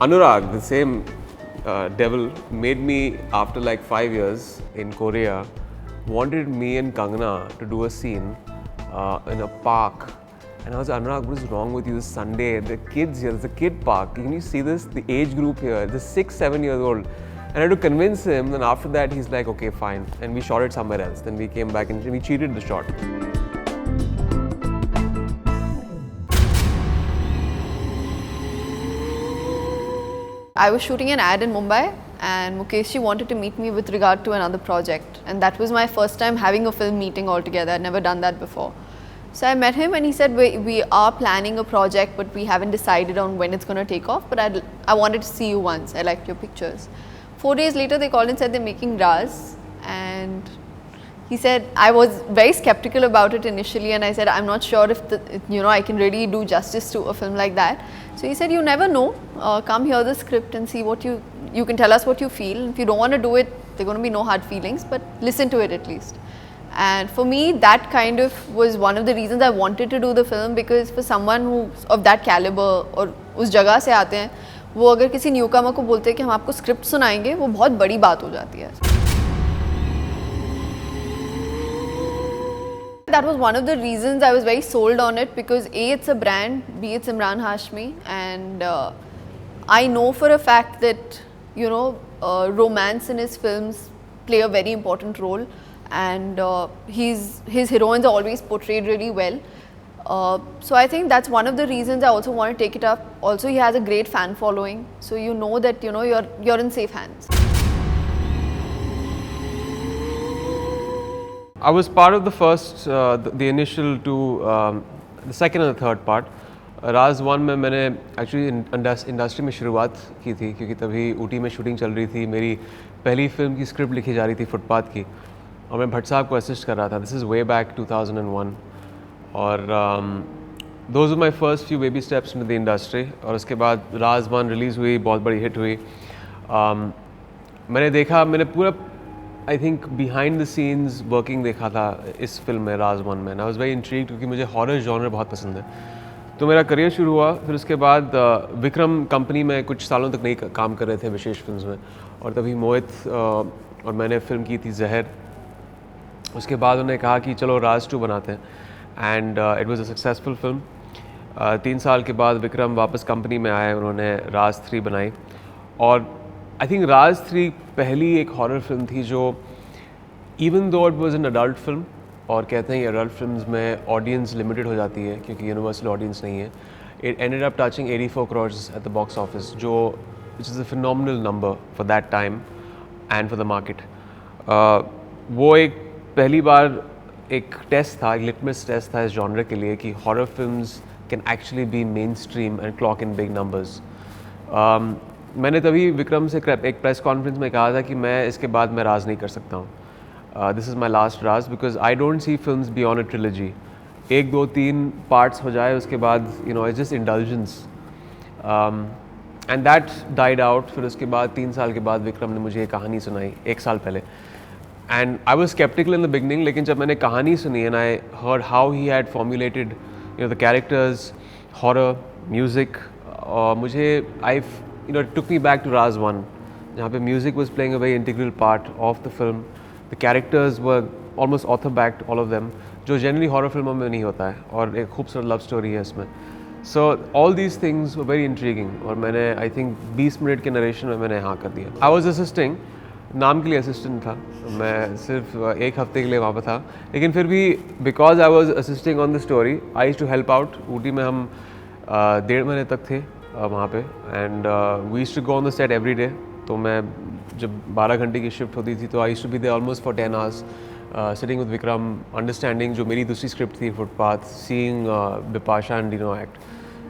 Anurag, the same devil, made me after like 5 years in Korea, wanted me and Kangana to do a scene in a park. And I was like, Anurag, what is wrong with you? This Sunday, the kids here, there's a kid park. Can you see this? The age group here, the 6-7 years old. And I had to convince him, and after that, he's like, okay, fine. And we shot it somewhere else. Then we came back and we cheated the shot. I was shooting an ad in Mumbai and Mukeshji wanted to meet me with regard to another project, and that was my first time having a film meeting altogether. I'd never done that before. So I met him and he said, we are planning a project but we haven't decided on when it's going to take off, but I wanted to see you once. I liked your pictures. 4 days later they called and said they're making Raz, and he said, I was very skeptical about it initially, and I said, I'm not sure if I can really do justice to a film like that. So he said, you never know, come hear the script and see what you can tell us what you feel. If you don't want to do it, there are going to be no hard feelings, but listen to it at least. And for me, that kind of was one of the reasons I wanted to do the film, because for someone who's of that caliber और उस जगह से आते हैं, वो अगर किसी newcomer को बोलते हैं कि हम आपको स्क्रिप्ट सुनाएंगे, वो बहुत बड़ी बात हो जाती है. That was one of the reasons I was very sold on it, because A, it's a brand, B, it's Imran Hashmi, and I know for a fact that romance in his films play a very important role, and his heroines are always portrayed really well. So I think that's one of the reasons I also want to take it up. Also, he has a great fan following, so you know that you're in safe hands. I was part of the first, the initial two, the second and the third part. राज 1 में मैंने actually industry में शुरुआत की थी, क्योंकि तभी ऊटी में shooting चल रही थी. मेरी पहली फिल्म की स्क्रिप्ट लिखी जा रही थी फुटपाथ की, और मैं भट्ट साहब को असिस्ट कर रहा था. दिस इज़ वे बैक 2001, और those are my first few baby steps in the industry. और उसके बाद राज 1 रिलीज़ हुई, बहुत बड़ी हिट हुई. मैंने पूरा I think behind the scenes working देखा था इस फिल्म में, राज 1 में. आई वाज वेरी इंट्रीग्ड, क्योंकि मुझे हॉरर जॉनर बहुत पसंद है. तो मेरा करियर शुरू हुआ. फिर उसके बाद विक्रम कंपनी में कुछ सालों तक नहीं काम कर रहे थे विशेष फिल्म्स में, और तभी मोहित और मैंने फ़िल्म की थी जहर. उसके बाद उन्होंने कहा कि चलो राज 2 बनाते हैं, and it was a successful film. 3 साल के बाद विक्रम वापस कंपनी में आए, उन्होंने राज 3 बनाई. और आई थिंक राज 3 पहली एक हॉरर फिल्म थी जो, even though it was an adult film, और कहते हैं अडल्ट फिल्म्स में ऑडियंस लिमिटेड हो जाती है क्योंकि यूनिवर्सल ऑडियंस नहीं है. It ended up touching 84 crores at the box office, जो which is a phenomenal number for that time and for the market. वो एक पहली बार एक टेस्ट था, एक लिटमस टेस्ट था इस जॉनर के लिए, कि horror films can actually be mainstream and clock in big numbers. मैंने तभी विक्रम से एक प्रेस कॉन्फ्रेंस में कहा था कि मैं इसके बाद मैं राज नहीं कर सकता हूँ. This is my last Raj, because I don't see films beyond a trilogy. 1, 2, 3 parts हो जाए, उसके बाद it's just indulgence, and that died out. फिर उसके बाद 3 साल के बाद विक्रम ने मुझे ये कहानी सुनाई 1 साल पहले, and I was sceptical in the beginning. लेकिन जब मैंने कहानी सुनी and I heard how he had formulated the characters, horror, music, मुझे it took me back to Raz 1, जहाँ पे music was playing a very integral part of the film. The characters were almost author-backed, all of them, जो generally horror फिल्मों में नहीं होता है, और एक खूबसूरत love story है इसमें. So all these things were very intriguing, और मैंने I think 20 मिनट के नरेशन में मैंने हाँ कर दिया. I was assisting, नाम के लिए असिस्टेंट था, मैं सिर्फ 1 हफ्ते के लिए वहाँ पर था. लेकिन फिर भी because I was assisting on the story, I used to help out. Ooty में हम 1.5 महीने तक थे वहाँ पे, and we used to go on the set every day. तो मैं जब 12 घंटे की शिफ्ट होती थी, तो I used to be there almost for 10 hours, sitting with Vikram, understanding जो मेरी दूसरी स्क्रिप्ट थी Footpath, seeing Bipasha and Dino act.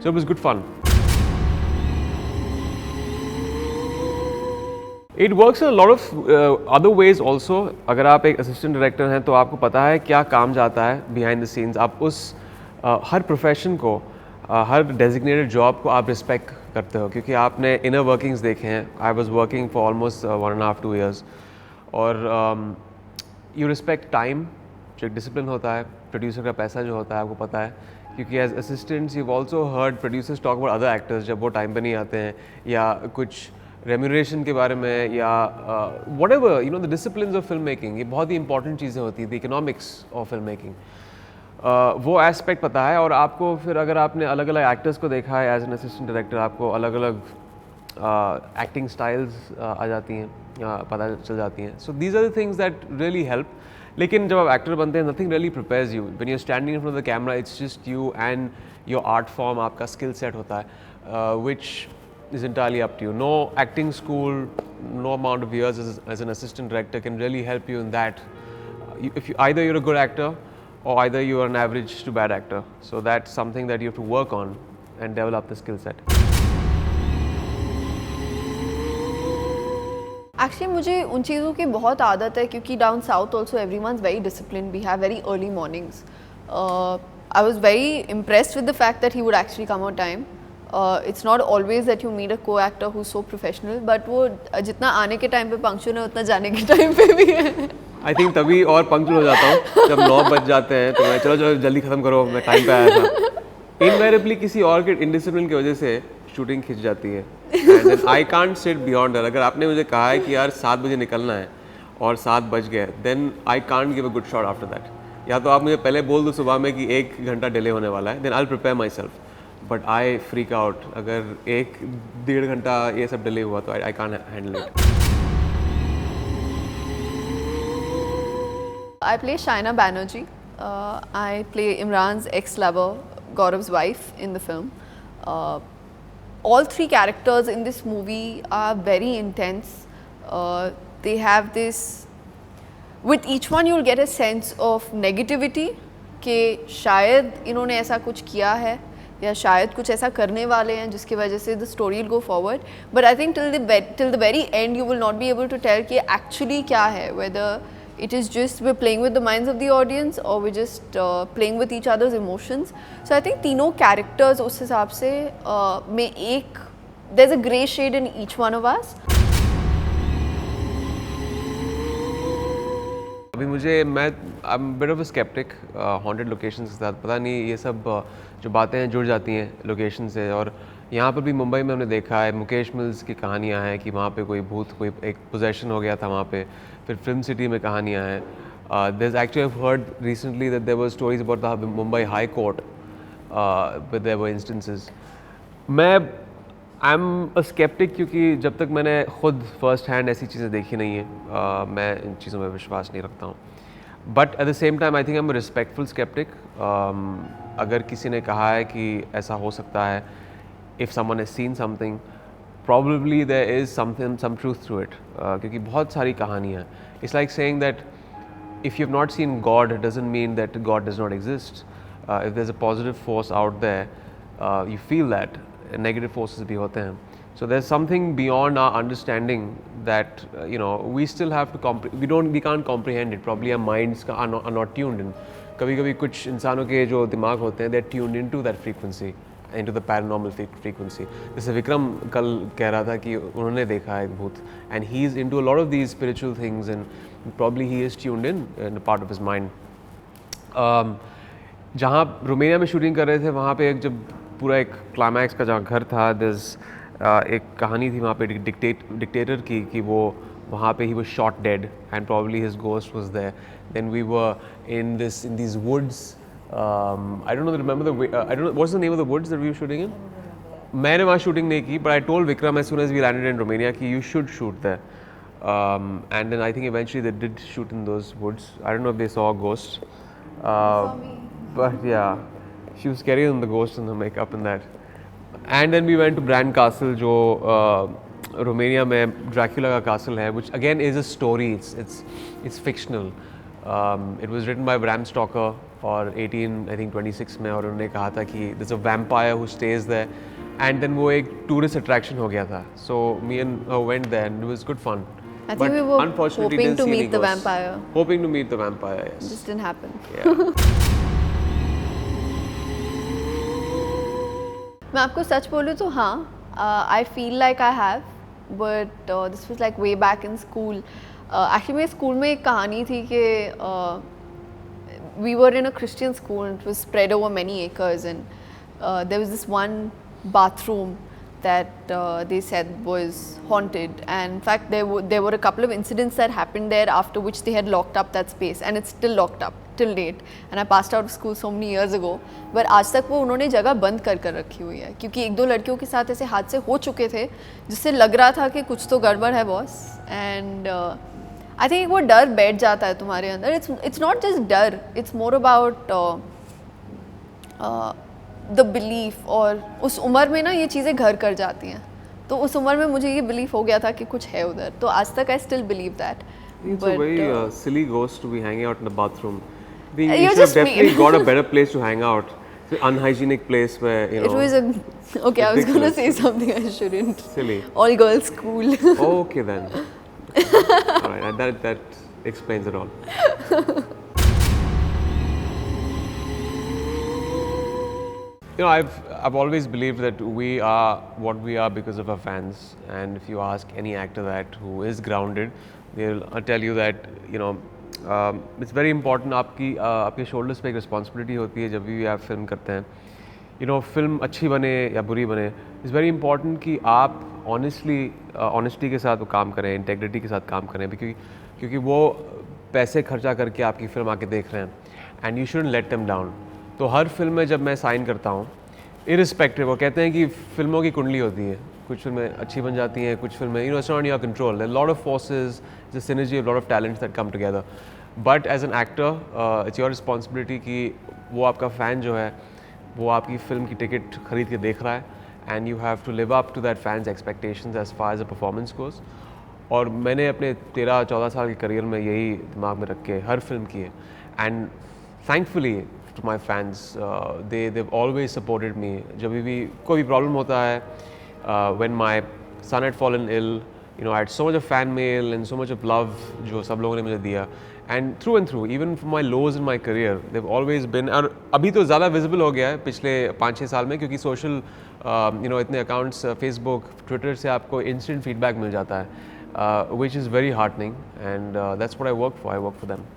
So it was good fun. It works a lot of other ways also. अगर आप एक असिस्टेंट डायरेक्टर हैं तो आपको पता है क्या काम जाता है बिहाइंड द सीन्स. आप उस हर प्रोफेशन को, हर डेजिग्नेटेड जॉब को आप रिस्पेक्ट करते हो, क्योंकि आपने इनर वर्किंग्स देखे हैं. I was working for almost 1.5-2 years, और यू रिस्पेक्ट टाइम, जो एक डिसिप्लिन होता है. प्रोड्यूसर का पैसा जो होता है, आपको पता है क्योंकि as assistants you also heard producers talk about other actors जब वो टाइम पे नहीं आते हैं, या कुछ रेम्यूनरेशन के बारे में, या whatever you know the disciplines of film making, ये बहुत ही इंपॉर्टेंट चीज़ें होती हैं, the economics of film making, वो एस्पेक्ट पता है। और आपको फिर अगर आपने अलग अलग एक्टर्स को देखा है एज एन असिस्टेंट डायरेक्टर, आपको अलग अलग एक्टिंग स्टाइल्स आ जाती हैं, पता चल जाती हैं। So these are the things that really help. लेकिन जब आप एक्टर बनते हैं, nothing really prepares you when you are standing in front of the camera, it's just you and your art form, आपका स्किल सेट होता है, which is entirely up to you. No acting school, no amount of years as an assistant director can really help you in that. If you, either you're a good actor or either you are an average to bad actor. So that's something that you have to work on and develop the skill set. Actually मुझे उन चीज़ों की बहुत आदत है, क्योंकि down south also everyone's very disciplined. We have very early mornings. I was very impressed with the fact that he would actually come on time. It's not always that you meet a co-actor who's so professional, but वो जितना आने के time पे punctual है उतना जाने के time पे भी है। I think तभी और पंक्चुअल हो जाता हूँ जब 9 बज जाते हैं, तो मैं चलो चलो जल्दी ख़त्म करो, मैं टाइम पे आया था। इनवेरिएबली किसी और के इंडिसिप्लिन की वजह से शूटिंग खिंच जाती है, and I can't sit beyond that. अगर आपने मुझे कहा है कि यार 7 बजे निकलना है और 7 बज गए, then I can't give a good shot after that. या तो आप मुझे पहले बोल दो सुबह में कि 1 घंटा डिले होने वाला है, then I will prepare myself, but I freak out अगर 1-1.5 घंटा ये सब डिले हुआ तो I can't handle it. I play Shaina Banerjee. I play Imran's ex-lover, Gaurav's wife in the film. All 3 characters in this movie are very intense. They have this, with each one you'll get a sense of negativity कि शायद इन्होंने ऐसा कुछ किया है या शायद कुछ ऐसा करने वाले हैं जिसकी वजह से the story will go forward. But I think till the very end you will not be able to tell कि actually क्या है, whether it is just we're playing with the minds of the audience or we're just playing with each other's emotions. So I think तीनों characters उस हिसाब से में एक there's a grey shade in each one of us. अभी मुझे मैं I'm a bit of a skeptic haunted locations के साथ, पता नहीं ये सब जो बातें हैं जुड़ जाती हैं लोकेशन से। और यहाँ पर भी मुंबई में हमने देखा है, मुकेश मिल्स की कहानियाँ हैं कि वहाँ पे कोई भूत, कोई एक पोजेशन हो गया था वहाँ पे। फिर फिल्म सिटी में कहानियाँ हैं। there's actually I've heard recently that there were stories about the Mumbai High Court, but there were instances. I'm a skeptic क्योंकि जब तक मैंने खुद फर्स्ट हैंड ऐसी चीज़ें देखी नहीं है, मैं इन चीज़ों में विश्वास नहीं रखता हूँ। But at the same time I think I am respectful sceptic. अगर किसी ने कहा है कि ऐसा हो सकता है, if someone has seen something, probably there is some truth to it, क्योंकि बहुत सारी कहानियाँ हैं। It's like saying that if you've not seen God, it doesn't mean that God does not exist. If there's a positive force out there, you feel that. Negative forces भी होते हैं. So there's something beyond our understanding that we still have to we can't comprehend it. Probably our minds are not tuned in. कभी-कभी कुछ इंसानों के जो दिमाग होते हैं, they're tuned into that frequency, into the paranormal frequency. जैसे विक्रम कल कह रहा था कि उन्होंने देखा है एक भूत, and he's into a lot of these spiritual things and probably he is tuned in a part of his mind. जहाँ रोमेनिया में शूटिंग कर रहे थे, वहाँ पे एक जब पूरा एक क्लाइमैक्स का जहाँ घर था, एक कहानी थी वहाँ पे डिक्टेटर की कि वो वहाँ पे he was shot dead and probably his ghost was there. Then we were in these woods. I don't know, remember I don't know what's the name of the woods that we were shooting in. मैंने वहाँ shooting नहीं की, but I told Vikram as soon as we landed in Romania कि you should shoot there. And then I think eventually they did shoot in those woods. I don't know if they saw a ghost. But yeah, she was scarier than the ghost and the makeup and that. And then we went to Bran Castle, जो रोमेनिया में Dracula का castle है, which again is a story. It's fictional. It was written by Bram Stoker और 1826 में, और उन्होंने कहा था कि there's a vampire who stays there. And then वो एक tourist attraction हो गया था. So me and her went there and it was good fun. I think we were unfortunately hoping didn't to see meet any the ghosts. vampire. Hoping to meet the vampire, yes. Just didn't happen. Yeah. मैं आपको सच बोलूँ तो हाँ, I feel like I have, but this was like way back in school. Actually मेरे school में एक कहानी थी कि we were in a Christian school and it was spread over many acres, and there was this one bathroom that they said was haunted, and in fact there were a couple of incidents that happened there after which they had locked up that space, and it's still locked up till date. And I passed out of school so many years ago, but आज तक वो उन्होंने जगह बंद कर रखी हुई है, क्योंकि एक दो लड़कियों के साथ ऐसे हादसे हो चुके थे जिससे लग रहा था कि कुछ तो गड़बड़ है बॉस. एंड आई थिंक वो डर बैठ जाता है तुम्हारे अंदर. इट्स नॉट जस्ट डर, it's more about the belief. और उस उम्र में ना ये चीज़ें घर कर जाती हैं, तो उस उम्र में मुझे ये बिलीफ हो गया था कि कुछ है उधर, तो आज तक I still believe that. It's a very silly ghost to be hanging out in the bathroom. You You're should have just definitely mean. got a better place to hang out. It's an unhygienic place where, you know. It was a okay. I was gonna ridiculous. say something I shouldn't. Silly. All girls school. Okay then. All right, that explains it all. You know, I've always believed that we are what we are because of our fans. And if you ask any actor that who is grounded, they'll tell you that, you know, it's very important. आपके shoulders पे एक responsibility होती है जब भी आप film करते हैं. You know, film अच्छी बने या बुरी बने, it's very important कि आप honesty के साथ वो काम करें, integrity के साथ काम करें, क्योंकि वो पैसे खर्चा करके आपकी फिल्म आके देख रहे हैं, and you shouldn't let them down. तो हर फिल्म में जब मैं साइन करता हूँ, इरिस्पेक्टिव, वो कहते हैं कि फिल्मों की कुंडली होती है, कुछ फिल्में अच्छी बन जाती हैं, कुछ फिल्में, you know, it's not in your control. There are a lot of forces, it's a synergy of a lot of talents that come together. But as an actor, it's your responsibility कि वो आपका fan जो है वो आपकी film की ticket खरीद के देख रहा है, and you have to live up to that fan's expectations as far as the performance goes. और मैंने अपने 13-14 साल के करियर में यही दिमाग में रख के हर फिल्म की है, and thankfully to my fans, they've always supported me. जब भी कोई भी प्रॉब्लम होता है, when my son had fallen ill, you know, I had so much of fan mail and so much of love जो सब लोगों ने मुझे दिया, and through, even for my lows in my career, they've always been. और अभी तो ज़्यादा visible हो गया है पिछले 5-6 साल में, क्योंकि social, you know, इतने accounts, Facebook, Twitter से आपको instant feedback मिल जाता है, which is very heartening, and that's what I work for. I work for them.